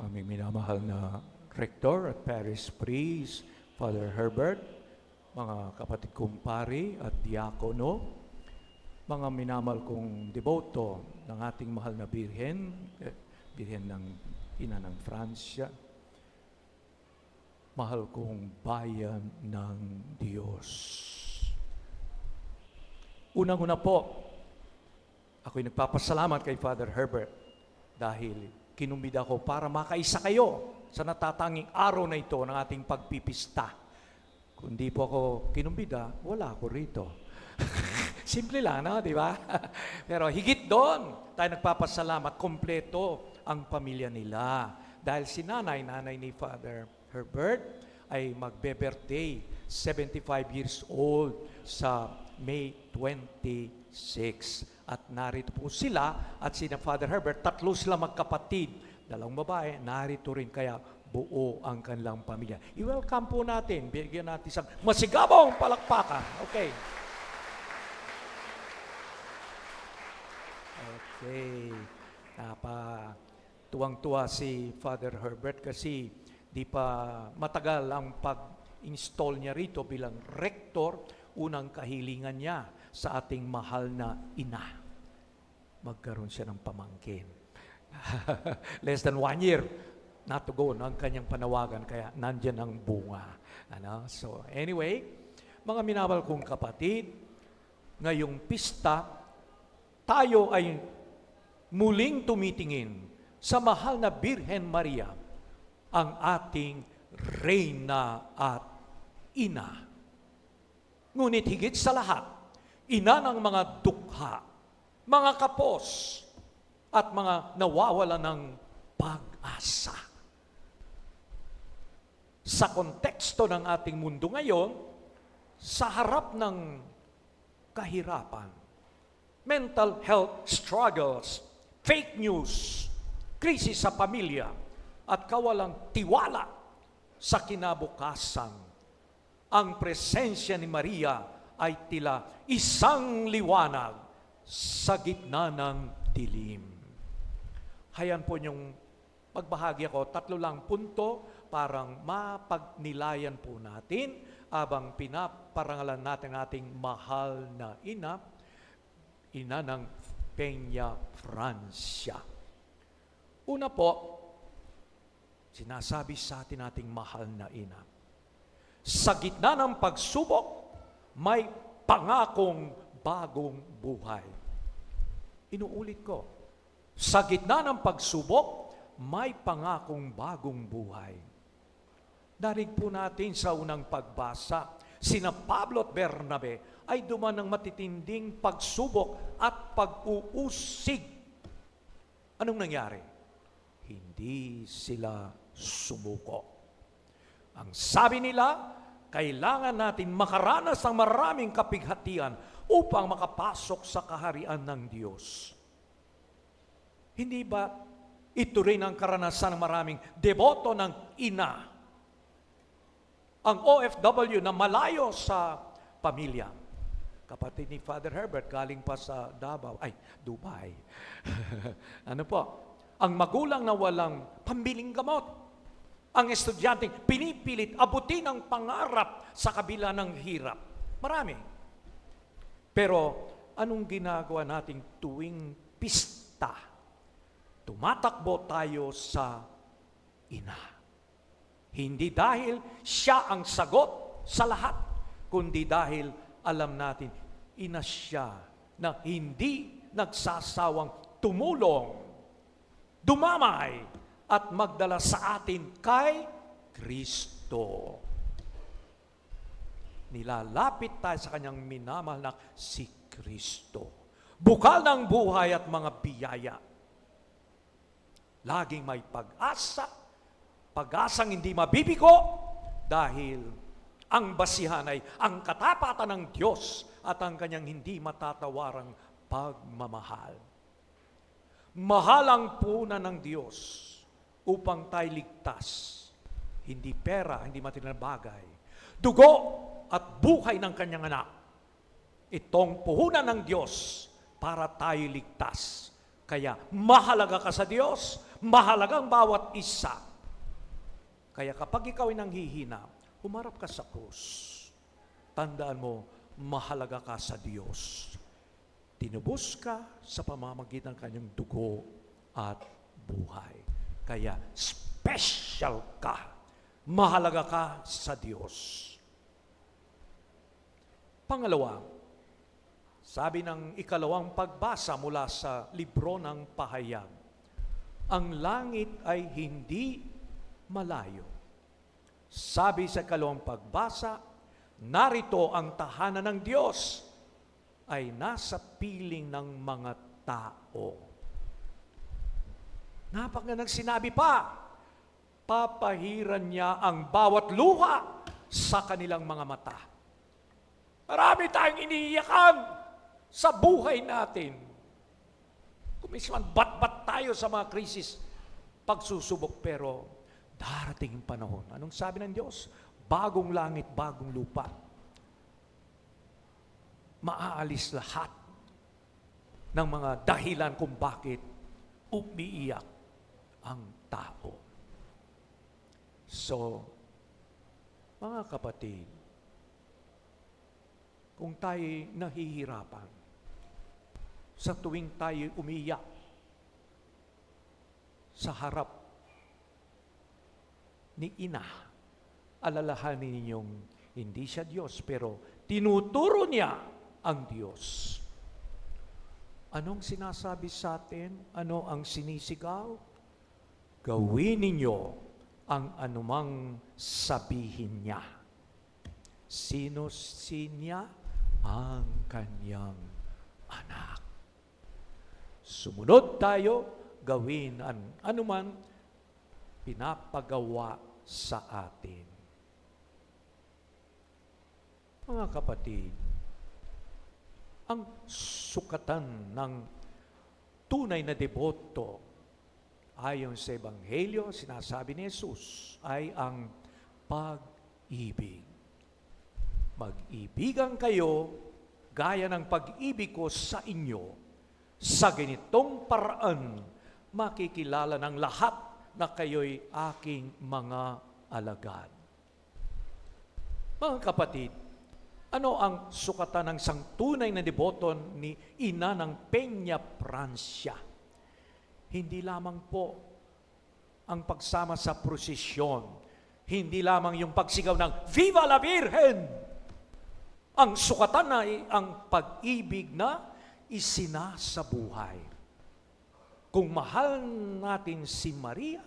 Aming minamahal na Rector at Parish Priest, Father Herbert, mga kapatid kong pari at diakono, mga minamahal kong devoto ng ating mahal na Birhen, Birhen ng Ina ng Fransya, mahal kong bayan ng Diyos. Unang-una po, ako'y nagpapasalamat kay Father Herbert dahil kinumbida ko para makaisa kayo sa natatanging araw na ito ng ating pagpipista. Kung di po ako kinumbida, wala ako rito. Simple lang, no? Di ba? Pero higit doon, tayo nagpapasalamat, kompleto ang pamilya nila. Dahil si nanay ni Father Herbert, ay magbe-birthday, 75 years old sa May 26. At narito po sila at si Father Herbert, tatlo sila magkapatid, dalawang babae, narito rin kaya buo ang kanilang pamilya. I-welcome po natin, bigyan natin isang masigabong palakpakan. Okay. Okay. Tuwang-tuwa si Father Herbert kasi di pa matagal ang pag-install niya rito bilang rector, unang kahilingan niya sa ating mahal na ina. Magkaroon siya ng pamangkin. Less than 1 year, not to go ang kanyang panawagan, kaya nandyan ang bunga. So anyway, mga minamahal kong kapatid, ngayong pista, tayo ay muling tumitingin sa mahal na Birhen Maria, ang ating Reyna at Ina. Ngunit higit sa lahat, ina ng mga dukha, mga kapos, at mga nawawala ng pag-asa. Sa konteksto ng ating mundo ngayon, sa harap ng kahirapan, mental health struggles, fake news, krisis sa pamilya, at kawalang tiwala sa kinabukasan, ang presensya ni Maria ay tila isang liwanag sa gitna ng dilim. Hayan po yung pagbahagi ako, 3 lang punto, parang mapagnilayan po natin abang pinaparangalan natin ating mahal na ina, ina ng Peña, Francia. Una po, sinasabi sa atin ating mahal na ina, sa gitna ng pagsubok, may pangakong bagong buhay. Inuulit ko, sa gitna ng pagsubok, may pangakong bagong buhay. Darig po natin sa unang pagbasa, sina Pablo at Bernabe ay duman ng matitinding pagsubok at pag-uusig. Anong nangyari? Hindi sila sumuko. Ang sabi nila, kailangan natin makaranas ng maraming kapighatian upang makapasok sa kaharian ng Diyos. Hindi ba ito rin ang karanasan ng maraming deboto ng ina? Ang OFW na malayo sa pamilya. Kapatid ni Father Herbert, galing pa sa Dubai. Ano po? Ang magulang na walang pambiling gamot. Ang estudyanteng pinipilit abutin ang pangarap sa kabila ng hirap. Marami. Pero anong ginagawa nating tuwing pista? Tumatakbo tayo sa ina. Hindi dahil siya ang sagot sa lahat, kundi dahil alam natin, ina siya na hindi nagsasawang tumulong, dumamay, at magdala sa atin kay Kristo. Nilalapit tayo sa kanyang minamahal na si Kristo. Bukal ng buhay at mga biyaya. Laging may pag-asa, pag-asang hindi mabibigo, dahil ang basihan ay ang katapatan ng Diyos at ang kanyang hindi matatawarang pagmamahal. Mahal ang puna ng Diyos upang tayo ligtas. Hindi pera, hindi material na bagay. Dugo at buhay ng kanyang anak. Itong puhunan ng Diyos para tayo ligtas. Kaya mahalaga ka sa Diyos, mahalagang bawat isa. Kaya kapag ikaw ay nanghihina, humarap ka sa krus. Tandaan mo, mahalaga ka sa Diyos. Tinubos ka sa pamamagitan ng kanyang dugo at buhay. Kaya special ka. Mahalaga ka sa Diyos. Pangalawa, sabi ng ikalawang pagbasa mula sa libro ng Pahayag, ang langit ay hindi malayo. Sabi sa ikalawang pagbasa, narito ang tahanan ng Diyos ay nasa piling ng mga tao. Napakagandang sinabi pa, papahiran niya ang bawat luha sa kanilang mga mata. Marami tayong iniiyakan sa buhay natin. Kumisman, bat-bat tayo sa mga krisis, pagsusubok, pero darating yung panahon. Anong sabi ng Diyos? Bagong langit, bagong lupa. Maaalis lahat ng mga dahilan kung bakit umiiyak ang tao. So, mga kapatid, kung tayo nahihirapan, sa tuwing tayo umiyak sa harap ni Ina, alalahanin ninyong hindi siya Diyos, pero tinuturo niya ang Diyos. Anong sinasabi sa atin? Ano ang sinisigaw? Gawin ninyo ang anumang sabihin niya. Sino siya? Ang kanyang anak. Sumunod tayo, gawin ang anuman pinapagawa sa atin. Mga kapatid, ang sukatan ng tunay na deboto ayon sa Ebanghelyo, sinasabi ni Jesus, ay ang pag-ibig. Mag-ibigan kayo gaya ng pag-ibig ko sa inyo. Sa ganitong paraan, makikilala ng lahat na kayo'y aking mga alagad. Mga kapatid, ano ang sukatan ng isang tunay na deboto ni Ina ng Peña, Prancia? Hindi lamang po ang pagsama sa prosesyon, hindi lamang yung pagsigaw ng Viva la Virgen! Ang sukatan ay ang pag-ibig na isinasabuhay. Kung mahal natin si Maria,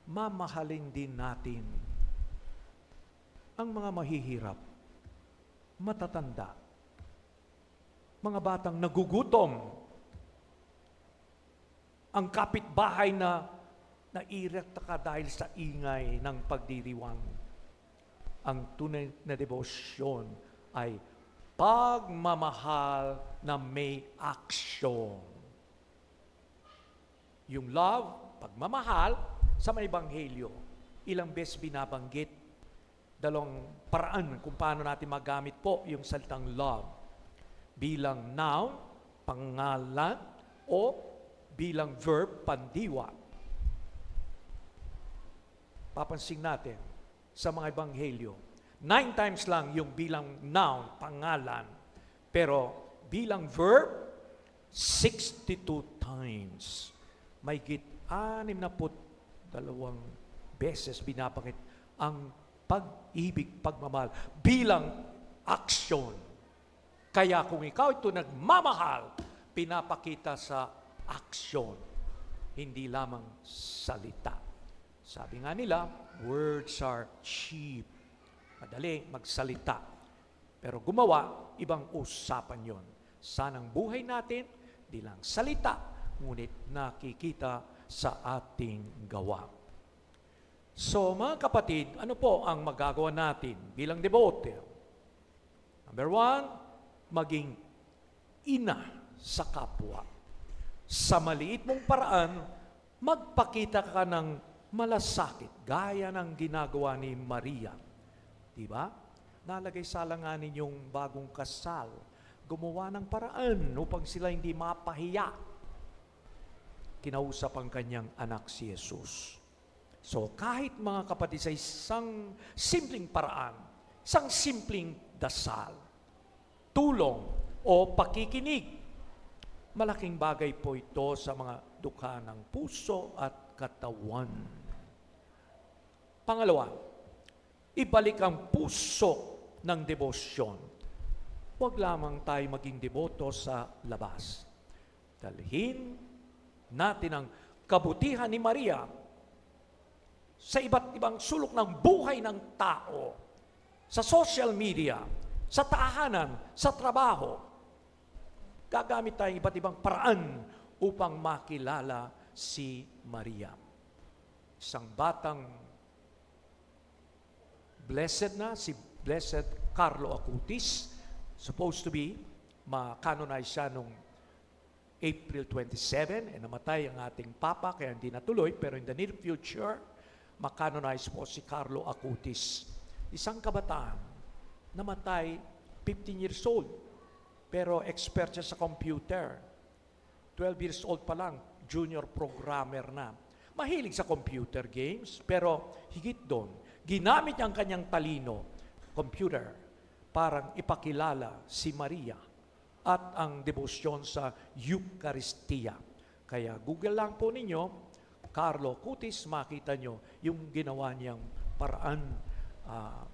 mamahalin din natin ang mga mahihirap, matatanda, mga batang nagugutom, ang kapitbahay na nairekta ka dahil sa ingay ng pagdiriwang. Ang tunay na debosyon ay pagmamahal na may aksyon. Yung love, pagmamahal, sa may Ebanghelyo, ilang beses binabanggit, dalawang paraan kung paano natin magamit po yung salitang love. Bilang noun, pangalan, o bilang verb, pandiwa. Papansin natin sa mga Ebanghelyo, 9 times lang yung bilang noun, pangalan. Pero bilang verb, 62 times. May 62 beses binabanggit ang pag-ibig, pagmamahal bilang aksyon. Kaya kung ikaw ito nagmamahal, pinapakita sa aksyon, hindi lamang salita. Sabi nga nila, words are cheap. Madali magsalita. Pero gumawa, ibang usapan yon. Sanang buhay natin, di lang salita, ngunit nakikita sa ating gawa. So mga kapatid, ano po ang magagawa natin bilang debote? Number 1, maging ina sa kapwa. Sa maliit mong paraan, magpakita ka ng malasakit, gaya ng ginagawa ni Maria. Diba? Nalagay sa alanganin yung bagong kasal. Gumawa ng paraan upang sila hindi mapahiya. kinausap ang kanyang anak si Jesus. So kahit mga kapatid sa isang simpleng paraan, isang simpleng dasal, tulong o pakikinig, malaking bagay po ito sa mga dukha ng puso at katawan. Pangalawa, ibalik ang puso ng debosyon. Huwag lamang tayo maging deboto sa labas. Dalhin natin ang kabutihan ni Maria sa iba't ibang sulok ng buhay ng tao, sa social media, sa tahanan, sa trabaho. Gagamit tayo iba't ibang paraan upang makilala si Maria. Isang batang blessed na, si Blessed Carlo Acutis, supposed to be, ma-canonize siya noong April 27, namatay ang ating Papa, kaya hindi natuloy, pero in the near future, ma-canonize po si Carlo Acutis. Isang kabataan, namatay 15 years old, pero expert siya sa computer. 12 years old pa lang, junior programmer na. Mahilig sa computer games, pero higit doon, ginamit niya ang kanyang talino, computer, parang ipakilala si Maria at ang debosyon sa Eucharistia. Kaya Google lang po ninyo, Carlo Acutis, makita nyo yung ginawa niyang paraan,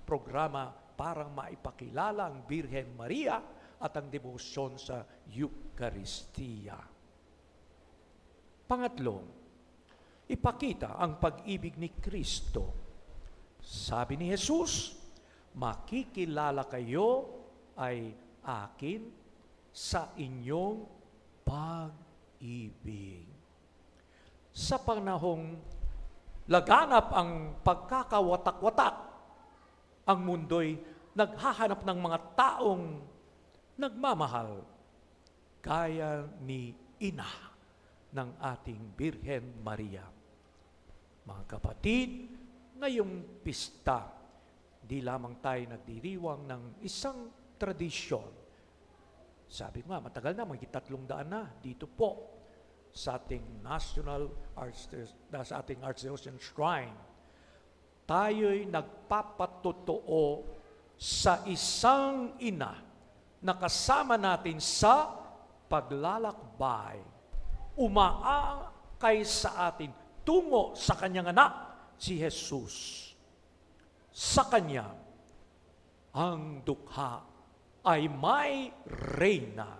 programa parang maipakilala ang Birhen Maria at ang debosyon sa Eucharistia. Pangatlo, ipakita ang pag-ibig ni Kristo. Sabi ni Jesus, makikilala kayo ay akin sa inyong pag-ibig. Sa panahong laganap ang pagkakawatak-watak, ang mundo'y naghahanap ng mga taong nagmamahal, gaya ni Ina ng ating Birhen Maria. Mga kapatid, ngayong pista, di lamang tayo nagdiriwang ng isang tradisyon. Sabi ko nga, matagal na, magti-300 na dito po sa ating sa ating Archdiocese Shrine. Tayo'y nagpapatotoo sa isang ina na kasama natin sa paglalakbay, umaakay sa atin tungo sa kanyang anak, si Jesus. Sa kanya, ang dukha ay may reyna.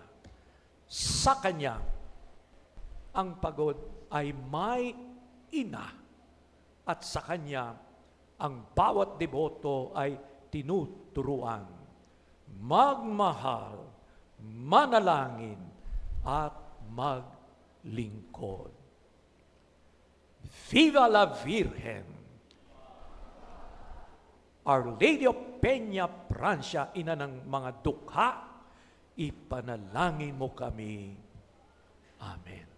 Sa kanya, ang pagod ay may ina. At sa kanya, ang bawat deboto ay tinuturuan magmahal, manalangin, at maglingkod. Viva la Virgen! Our Lady of Peña Francia, ina ng mga dukha, ipanalangin mo kami. Amen.